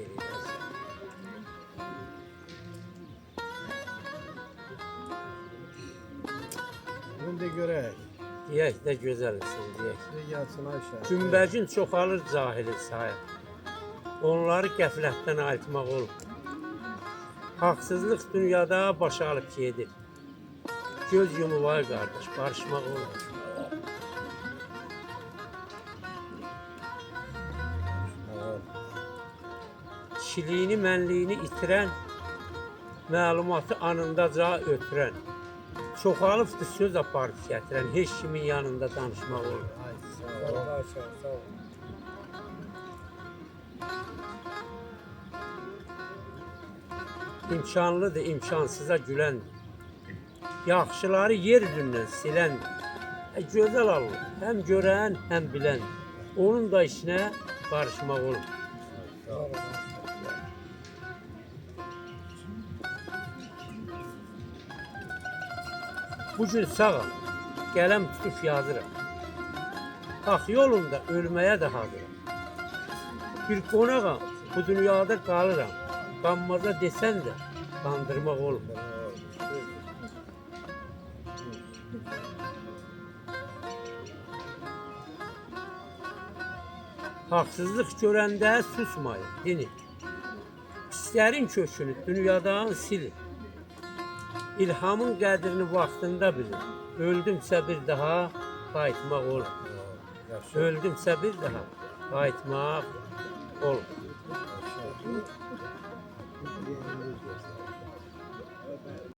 Eləyəcək. Bunu da görək. Deyək də gözəlsin, deyək. Bir gəlsin Ayşə. Gümbəcin çoxalır cahili sayı. Onları qəflətdən ayıltmaq olur. Haqsızlıq dünyada baş alıb gedir. Göz yumu var qardaş, barışmaq olur. Kişiliyini, mənliyini itirən, məlumatı anındaca ötürən, çoxalıbdır söz aparıb gətirən, heç kimin yanında danışmaq olur. Ay, sağ ol Ayşə, sağ ol. İmkanlıdır, imkansıza güləndir. Yaxşıları yer üzündən siləndir. Gözəl Allah, həm görən, həm biləndir. Onun da işinə qarışmaq olur. Sağ ol. Bugün sağam, qələm tutub yazıram. Haq yolunda ölməyə də hazıram. Bir qonağam, bu dünyada qalıram. Qanmaza desən də qandırmaq olur. Haqsızlıq görəndə susmayın, dinin. Pislərin kökünü dünyadan silin. İlhamın qədrini vaxtında bilin. Öldümsə bir daha qayıtmaq olur. Öldümsə bir daha qayıtmaq olur. Ayşə.